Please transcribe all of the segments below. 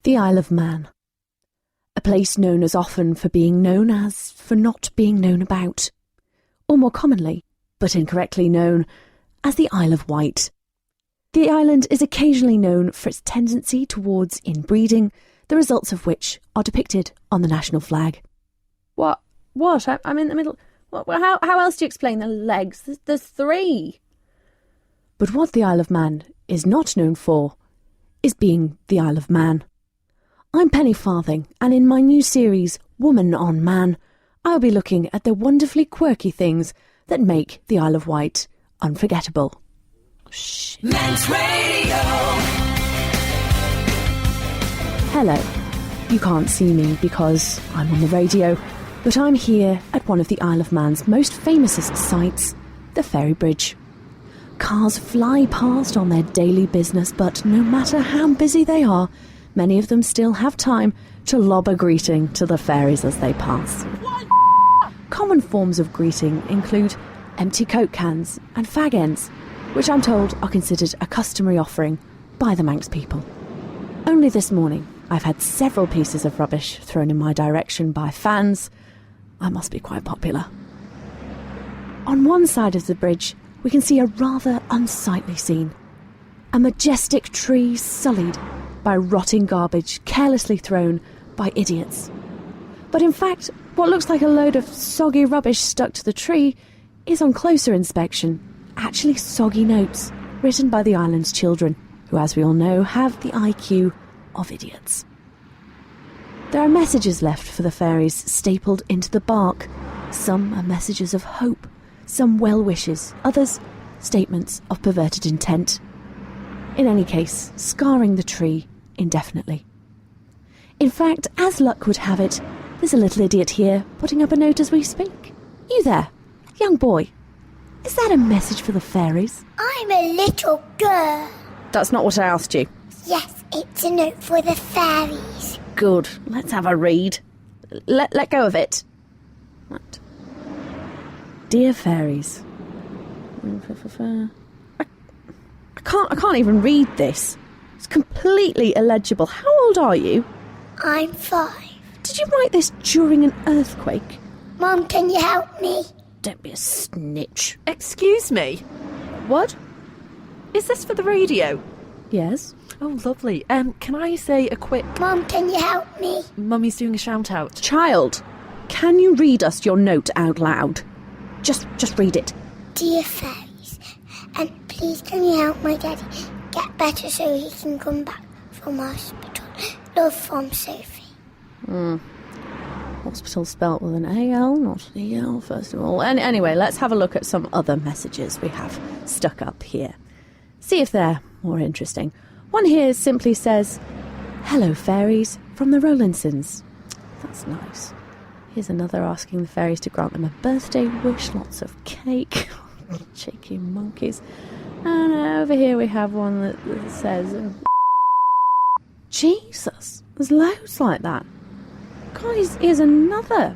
The Isle of Man. A place known as often for being known as for not being known about. Or more commonly, but incorrectly known, as the Isle of Wight. The island is occasionally known for its tendency towards inbreeding, the results of which are depicted on the national flag. What? I'm in the middle. How else do you explain the legs? There's 3. But what the Isle of Man is not known for is being the Isle of Man. I'm Penny Farthing, and in my new series, Woman on Man, I'll be looking at the wonderfully quirky things that make the Isle of Wight unforgettable. Shh. Men's Radio. Hello. You can't see me because I'm on the radio, but I'm here at one of the Isle of Man's most famous sites, the Ferry Bridge. Cars fly past on their daily business, but no matter how busy they are, many of them still have time to lob a greeting to the ferries as they pass. Common forms of greeting include empty Coke cans and fag ends, which I'm told are considered a customary offering by the Manx people. Only this morning, I've had several pieces of rubbish thrown in my direction by fans. I must be quite popular. On one side of the bridge, we can see a rather unsightly scene. A majestic tree sullied by rotting garbage carelessly thrown by idiots. But in fact, what looks like a load of soggy rubbish stuck to the tree is, on closer inspection, actually soggy notes written by the island's children, who, as we all know, have the IQ of idiots. There are messages left for the fairies stapled into the bark. Some are messages of hope, some well wishes, others statements of perverted intent. In any case, scarring the tree indefinitely. In fact, as luck would have it, there's a little idiot here putting up a note as we speak. You there, young boy. Is that a message for the fairies? I'm a little girl. That's not what I asked you. Yes, it's a note for the fairies. Good. Let's have a read. Let go of it. Right. Dear fairies. I can't even read this. It's completely illegible. How old are you? I'm 5. Did you write this during an earthquake? Mum, can you help me? Don't be a snitch. Excuse me. What? Is this for the radio? Yes? Oh, lovely. Can I say a quick... Mum, can you help me? Mummy's doing a shout-out. Child, can you read us your note out loud? Just read it. Dear fairies, and please can you help my daddy get better so he can come back from hospital? Love from Sophie. Hospital spelt with an A-L, not an E-L, first of all. Anyway, let's have a look at some other messages we have stuck up here. See if they're more interesting. One here simply says, "Hello, fairies, from the Rowlandsons." That's nice. Here's another asking the fairies to grant them a birthday wish, lots of cake. Cheeky monkeys. And over here we have one that says, Jesus, there's loads like that. God, here's another.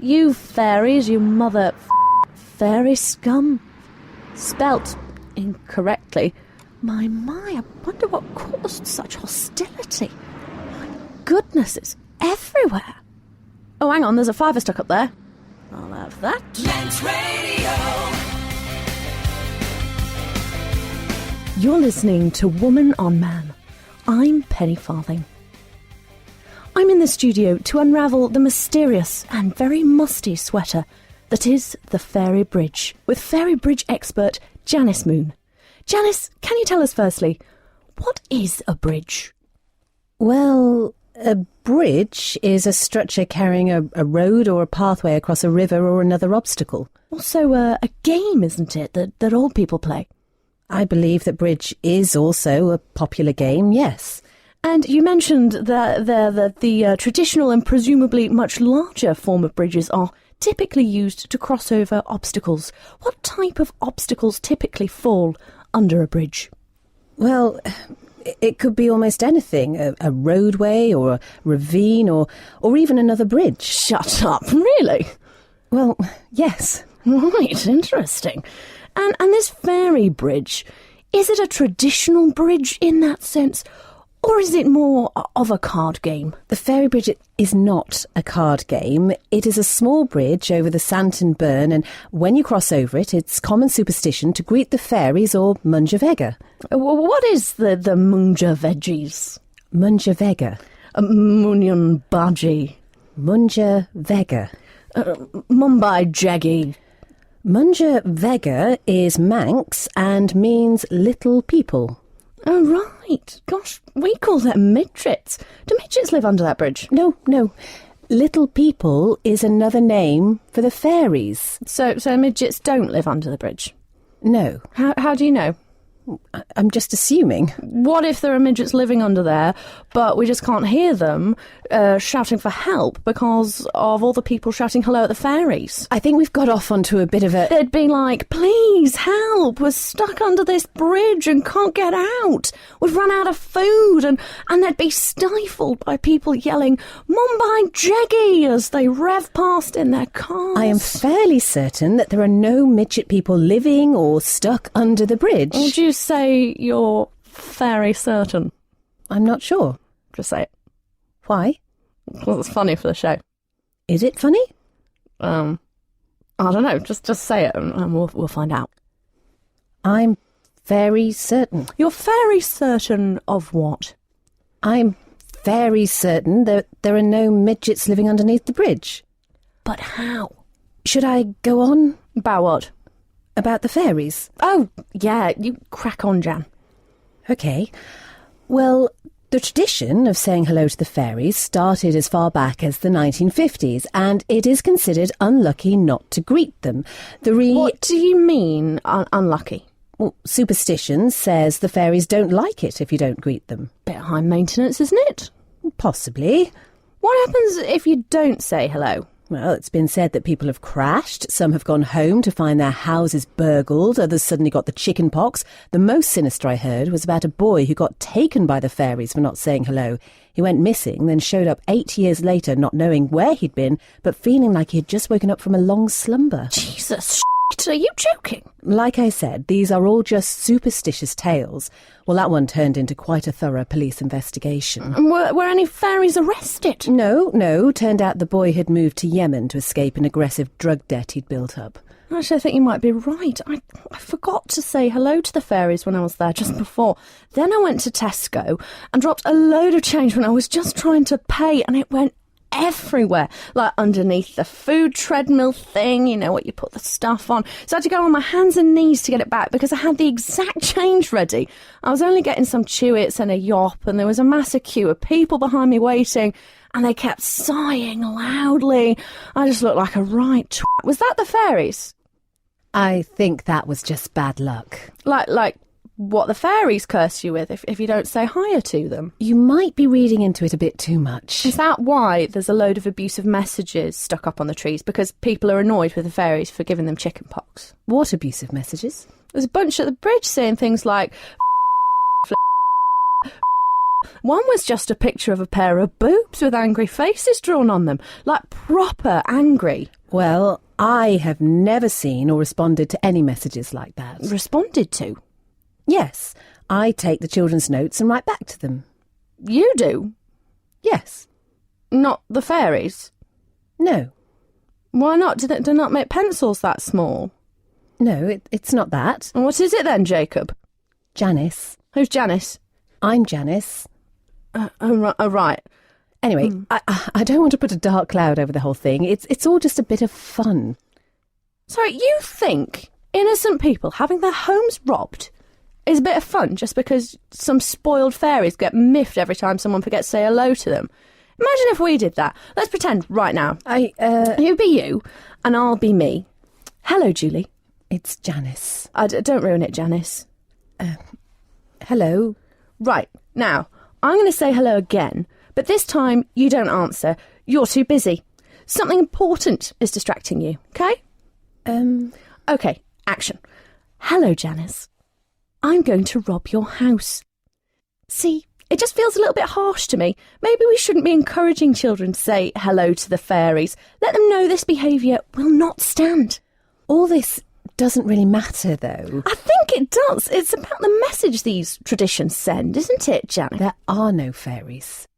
You fairies, you mother fairy scum. Spelt incorrectly. My, I wonder what caused such hostility. My goodness, it's everywhere. Oh, hang on, there's a fiver stuck up there. I'll have that. Men's Radio. You're listening to Woman on Man. I'm Penny Farthing. I'm in the studio to unravel the mysterious and very musty sweater that is the Ferry Bridge, with Ferry Bridge expert Janice Moon. Janice, can you tell us firstly, what is a bridge? Well, a bridge is a structure carrying a road or a pathway across a river or another obstacle. Also a game, isn't it, that old people play? I believe that bridge is also a popular game, yes. And you mentioned that the traditional and presumably much larger form of bridges are typically used to cross over obstacles. What type of obstacles typically fall under a bridge? Well, it could be almost anything, a roadway or a ravine or even another bridge. Shut up, really? Well, yes. Right, interesting. And this ferry bridge, is it a traditional bridge in that sense? Or is it more of a card game? The Fairy Bridge is not a card game. It is a small bridge over the Santon Burn, and when you cross over it, it's common superstition to greet the fairies or Munja Vega. What is the Munja Veggies? Munja Vega. Munyan Baji. Munja Vega. Mumbai Jaggy. Munja Vega is Manx and means little people. Oh, right. Gosh, we call them midgets. Do midgets live under that bridge? No. Little people is another name for the fairies. So midgets don't live under the bridge? No. How do you know? I'm just assuming. What if there are midgets living under there, but we just can't hear them shouting for help because of all the people shouting hello at the fairies? I think we've got off onto a bit of a... They'd be like, please help, we're stuck under this bridge and can't get out. We've run out of food, and they'd be stifled by people yelling, Mumbai Jaggy, as they rev past in their cars. I am fairly certain that there are no midget people living or stuck under the bridge. Would you say you're very certain? I'm not sure. Just say it. Why? Well, it's funny for the show. Is it funny? I don't know. Just say it and we'll find out. I'm very certain. You're very certain of what? I'm very certain that there are no midgets living underneath the bridge. But how? Should I go on About what? about the fairies? Oh, yeah, you crack on, Jan. OK. Well, the tradition of saying hello to the fairies started as far back as the 1950s, and it is considered unlucky not to greet them. What do you mean, unlucky? Well, superstition says the fairies don't like it if you don't greet them. Bit high maintenance, isn't it? Possibly. What happens if you don't say hello? Well, it's been said that people have crashed, some have gone home to find their houses burgled, others suddenly got the chicken pox. The most sinister I heard was about a boy who got taken by the fairies for not saying hello. He went missing, then showed up 8 years later not knowing where he'd been, but feeling like he had just woken up from a long slumber. Jesus, are you joking? Like I said, these are all just superstitious tales. Well, that one turned into quite a thorough police investigation. And were any fairies arrested? No. Turned out the boy had moved to Yemen to escape an aggressive drug debt he'd built up. Actually, I think you might be right. I forgot to say hello to the fairies when I was there just before. Then I went to Tesco and dropped a load of change when I was just trying to pay, and it went everywhere, like underneath the food treadmill thing, you know, what you put the stuff on. So I had to go on my hands and knees to get it back because I had the exact change ready. I was only getting some Chewits and a Yop, and there was a massive queue of people behind me waiting, and they kept sighing loudly. I just looked like a right twat. Was that the fairies? I think that was just bad luck. Like what the fairies curse you with if you don't say hiya to them? You might be reading into it a bit too much. Is that why there's a load of abusive messages stuck up on the trees? Because people are annoyed with the fairies for giving them chicken pox? What abusive messages? There's a bunch at the bridge saying things like... One was just a picture of a pair of boobs with angry faces drawn on them, like proper angry. Well, I have never seen or responded to any messages like that. Responded to? Yes, I take the children's notes and write back to them. You do? Yes. Not the fairies? No. Why not? Do they not make pencils that small? No, it's not that. And what is it then, Jacob? Janice. Who's Janice? I'm Janice. Right. Anyway, I don't want to put a dark cloud over the whole thing. It's all just a bit of fun. Sorry, you think innocent people having their homes robbed is a bit of fun just because some spoiled fairies get miffed every time someone forgets to say hello to them? Imagine if we did that. Let's pretend right now. You be you, and I'll be me. Hello, Julie. It's Janice. Don't ruin it, Janice. Hello. Right, now, I'm going to say hello again, but this time you don't answer. You're too busy. Something important is distracting you, OK? OK, action. Hello, Janice. I'm going to rob your house. See, it just feels a little bit harsh to me. Maybe we shouldn't be encouraging children to say hello to the fairies. Let them know this behaviour will not stand. All this doesn't really matter, though. I think it does. It's about the message these traditions send, isn't it, Janet? There are no fairies.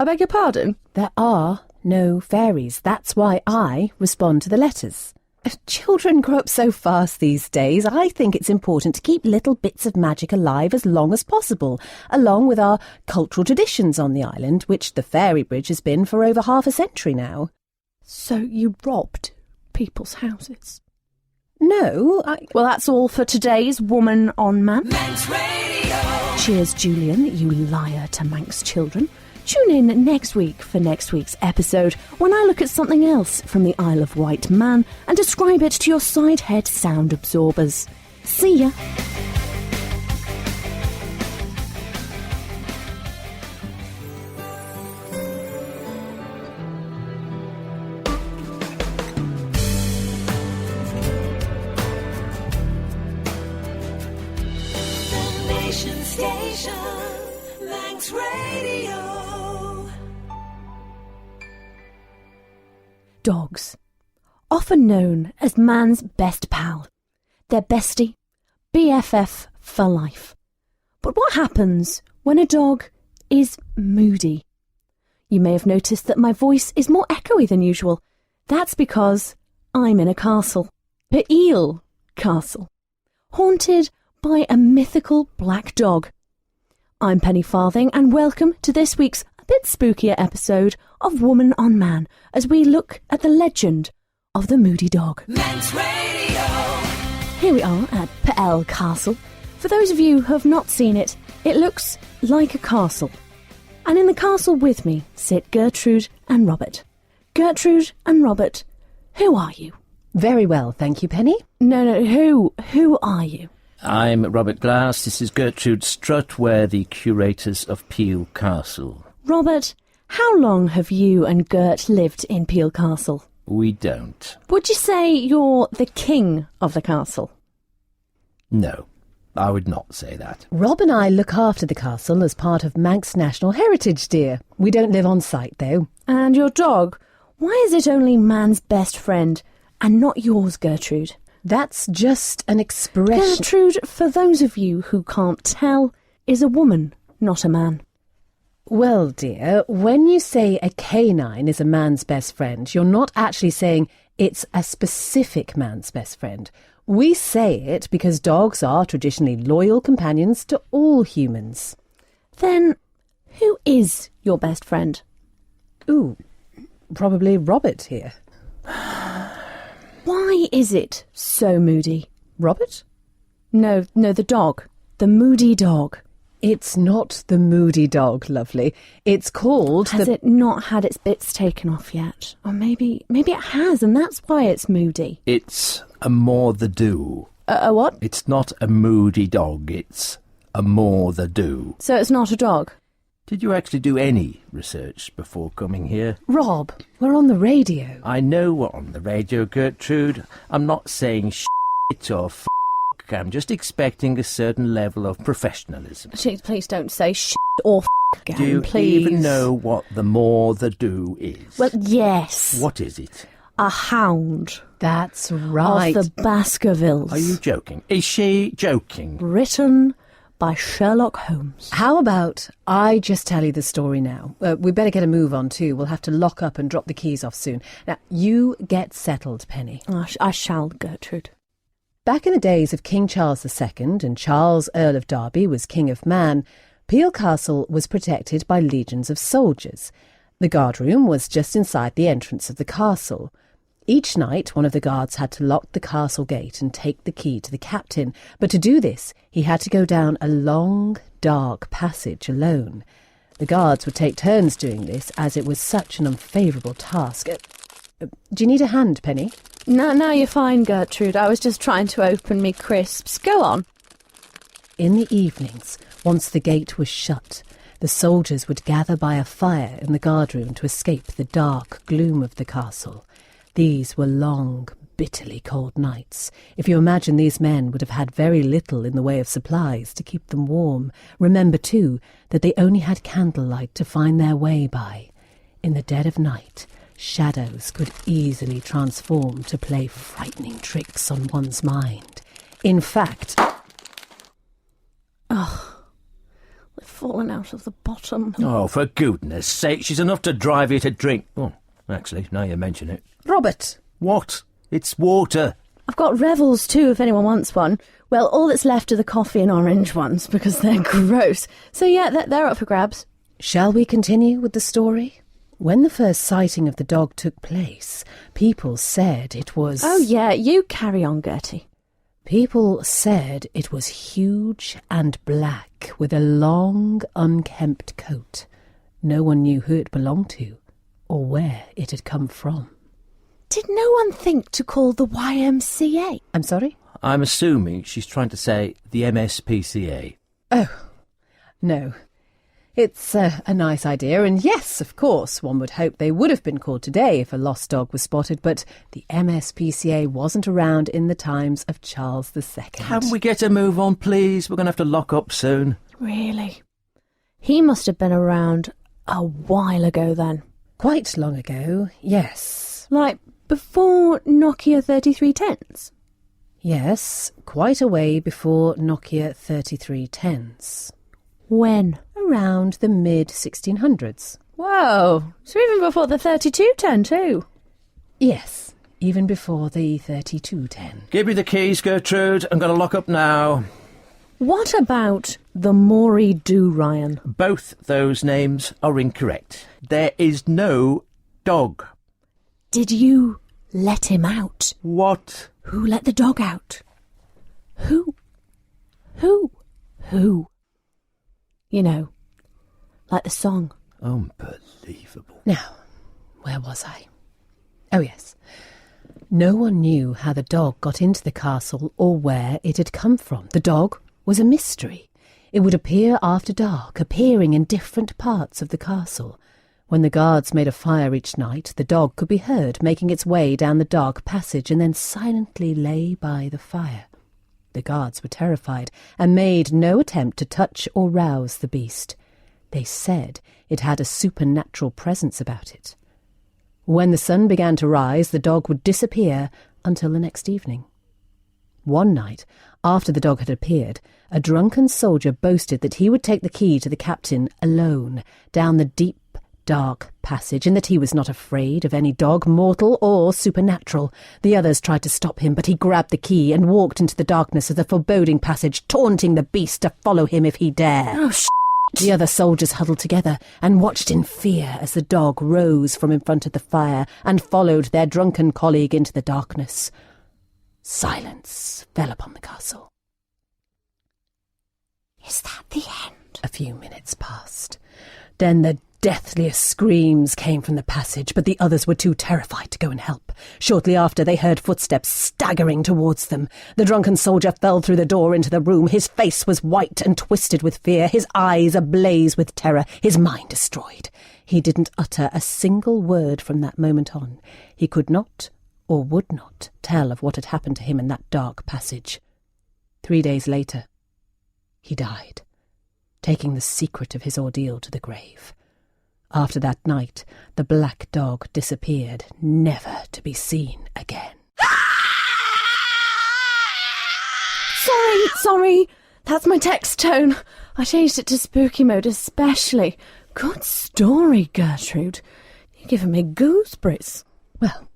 I beg your pardon? There are no fairies. That's why I respond to the letters. Children grow up so fast these days. I think it's important to keep little bits of magic alive as long as possible, along with our cultural traditions on the island, which the fairy bridge has been for over half a century now. So you robbed people's houses? No, Well, that's all for today's Woman on Man. Manx Radio. Cheers, Julian, you liar to Manx children. Tune in next week for next week's episode when I look at something else from the Isle of Wight Man and describe it to your side head sound absorbers. See ya! The Nation Station. Manx Radio. Dogs, often known as man's best pal. They're bestie, BFF for life. But what happens when a dog is moody? You may have noticed that my voice is more echoey than usual. That's because I'm in a castle, the Eel Castle, haunted by a mythical black dog. I'm Penny Farthing, and welcome to this week's a bit spookier episode of Woman on Man as we look at the legend of the moody dog. Manx Radio. Here we are at Peel Castle. For those of you who have not seen it, it looks like a castle. And in the castle with me sit Gertrude and Robert. Gertrude and Robert, who are you? very well, thank you, Penny. No, who are you? I'm Robert Glass. This is Gertrude Strutt. We're the curators of Peel Castle. Robert, how long have you and Gert lived in Peel Castle? We don't. Would you say you're the king of the castle? No, I would not say that. Rob and I look after the castle as part of Manx National Heritage, dear. We don't live on site, though. And your dog? Why is it only man's best friend and not yours, Gertrude? That's just an expression. Gertrude, for those of you who can't tell, is a woman, not a man. Well, dear, when you say a canine is a man's best friend, you're not actually saying it's a specific man's best friend. We say it because dogs are traditionally loyal companions to all humans. Then, who is your best friend? Ooh, probably Robert here. Why is it so moody? Robert? No, the dog. The moody dog. It's not the moody dog, lovely. It's called Has it not had its bits taken off yet? Or maybe it has, and that's why it's moody. It's a more the do. A what? It's not a moody dog, it's a more the do. So it's not a dog? Did you actually do any research before coming here? Rob, we're on the radio. I know we're on the radio, Gertrude. I'm not saying shit or f***. I'm just expecting a certain level of professionalism. Please don't say shit or again, Do you please. even know what the more the do is? Well, yes. What is it? A hound That's right. of the Baskervilles. Are you joking? Is she joking? Written by Sherlock Holmes. How about I just tell you the story now? We better get a move on too. We'll have to lock up and drop the keys off soon. Now, you get settled, Penny. I shall, Gertrude. Back in the days of King Charles II and Charles, Earl of Derby, was King of Man, Peel Castle was protected by legions of soldiers. The guardroom was just inside the entrance of the castle. Each night, one of the guards had to lock the castle gate and take the key to the captain, but to do this, he had to go down a long, dark passage alone. The guards would take turns doing this, as it was such an unfavourable task. Do you need a hand, Penny? No, you're fine, Gertrude. I was just trying to open me crisps. Go on. In the evenings, once the gate was shut, the soldiers would gather by a fire in the guardroom to escape the dark gloom of the castle. These were long, bitterly cold nights. If you imagine these men would have had very little in the way of supplies to keep them warm. Remember, too, that they only had candlelight to find their way by. In the dead of night, Shadows could easily transform to play frightening tricks on one's mind. In fact... They've fallen out of the bottom. Oh, for goodness sake, she's enough to drive you to drink. Oh, actually, now you mention it. Robert! What? It's water. I've got Revels too, if anyone wants one. Well, all that's left are the coffee and orange ones, because they're gross. So yeah, they're up for grabs. Shall we continue with the story? When the first sighting of the dog took place, people said it was... Oh yeah, you carry on, Gertie. People said it was huge and black, with a long, unkempt coat. No one knew who it belonged to, or where it had come from. Did no one think to call the YMCA? I'm sorry? I'm assuming she's trying to say the MSPCA. Oh, no. It's a nice idea, and yes, of course, one would hope they would have been called today if a lost dog was spotted, but the MSPCA wasn't around in the times of Charles II. Can we get a move on, please? We're going to have to lock up soon. Really? He must have been around a while ago then. Quite long ago, yes. Like before Nokia 3310s? Yes, quite a way before Nokia 3310s. When? Around the mid-1600s. Whoa, so even before the 3210 too? Yes, even before the 3210. Give me the keys, Gertrude. I'm going to lock up now. What about the Maury Do, Ryan? Both those names are incorrect. There is no dog. Did you let him out? What? Who let the dog out? Who? You know, like the song. Unbelievable. Now, where was I? Oh, yes. No one knew how the dog got into the castle or where it had come from. The dog was a mystery. It would appear after dark, appearing in different parts of the castle. When the guards made a fire each night, the dog could be heard making its way down the dark passage and then silently lay by the fire. The guards were terrified and made no attempt to touch or rouse the beast. They said it had a supernatural presence about it. When the sun began to rise, the dog would disappear until the next evening. One night, after the dog had appeared, a drunken soldier boasted that he would take the key to the captain alone down the deep, dark passage, and that he was not afraid of any dog, mortal or supernatural. The others tried to stop him, but he grabbed the key and walked into the darkness of the foreboding passage, taunting the beast to follow him if he dared. Oh, The other soldiers huddled together and watched in fear as the dog rose from in front of the fire and followed their drunken colleague into the darkness. Silence fell upon the castle. is that the end? A few minutes passed. Then the deathliest screams came from the passage, but the others were too terrified to go and help. Shortly after, they heard footsteps staggering towards them. The drunken soldier fell through the door into the room. His face was white and twisted with fear, his eyes ablaze with terror, his mind destroyed. He didn't utter a single word from that moment on. He could not, or would not, tell of what had happened to him in that dark passage. 3 days later, he died, taking the secret of his ordeal to the grave. After that night, the black dog disappeared, never to be seen again. Sorry, that's my text tone. I changed it to spooky mode especially. Good story, Gertrude. You're giving me gooseberries. Well,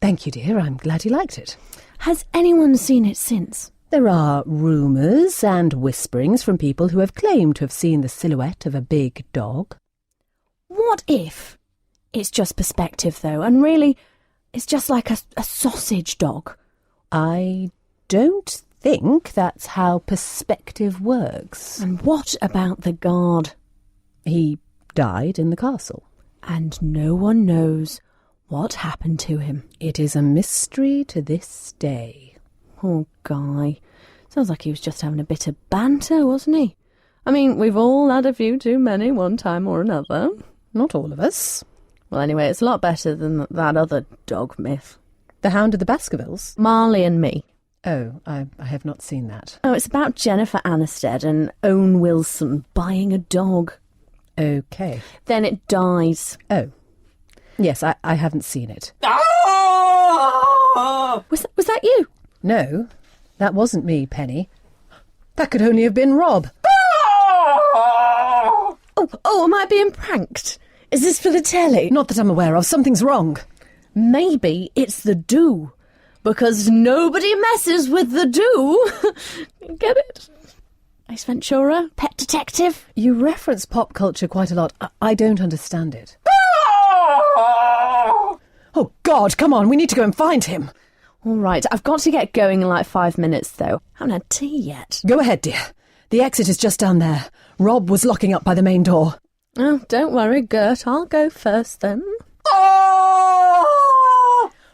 thank you, dear. I'm glad you liked it. Has anyone seen it since? There are rumours and whisperings from people who have claimed to have seen the silhouette of a big dog. What if it's just perspective, though, and really it's just like a sausage dog? I don't think that's how perspective works. And what about the guard? He died in the castle. And no one knows what happened to him. It is a mystery to this day. Poor guy. Sounds like he was just having a bit of banter, wasn't he? I mean, we've all had a few too many one time or another. Not all of us. Well, anyway, it's a lot better than that other dog myth. The Hound of the Baskervilles? Marley and Me. Oh, I have not seen that. Oh, it's about Jennifer Aniston and Owen Wilson buying a dog. Okay. Then it dies. Oh. Yes, I haven't seen it. Was that you? No, that wasn't me, Penny. That could only have been Rob. Oh, am I being pranked? Is this for the telly? Not that I'm aware of. Something's wrong. Maybe it's the do. Because nobody messes with the do. Get it? Ace Ventura, Pet Detective. You reference pop culture quite a lot. I don't understand it. Oh, God, come on. We need to go and find him. All right, I've got to get going in like 5 minutes, though. Haven't had tea yet. Go ahead, dear. The exit is just down there. Rob was locking up by the main door. Oh, don't worry, Gert. I'll go first, then.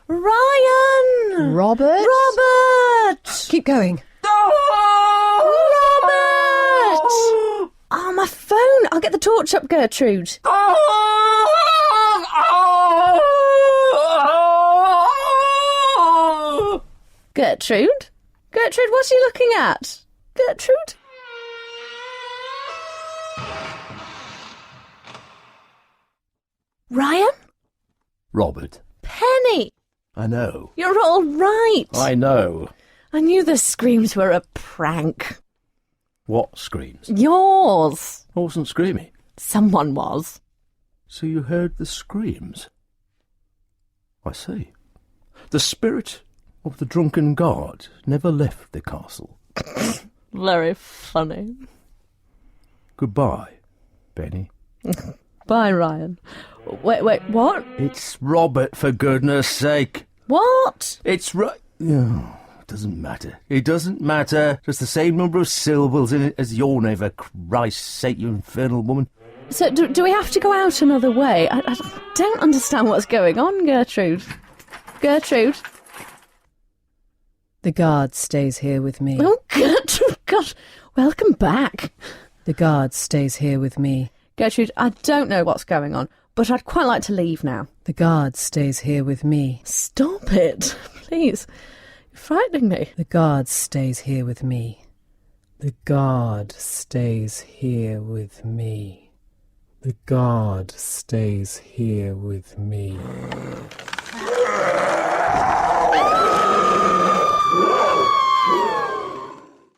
Ryan! Robert? Robert! Keep going. Robert! Oh, my phone. I'll get the torch up, Gertrude. Gertrude? Gertrude, what are you looking at? Gertrude? Ryan? Robert. Penny! I know. You're all right. I know. I knew the screams were a prank. What screams? Yours. I wasn't screaming. Someone was. So you heard the screams? I see. The spirit of the drunken guard never left the castle. Very funny. Goodbye, Benny. Bye, Ryan. Wait, what? It's Robert, for goodness sake. What? It's right. Oh, it doesn't matter. It doesn't matter. There's the same number of syllables in it as your name, for Christ's sake, you infernal woman. So, do we have to go out another way? I don't understand what's going on, Gertrude. Gertrude? The guard stays here with me. Oh, Gertrude, God, welcome back. The guard stays here with me. Gertrude, I don't know what's going on, but I'd quite like to leave now. The guard stays here with me. Stop it, please. You're frightening me. The guard stays here with me. The guard stays here with me. The guard stays here with me.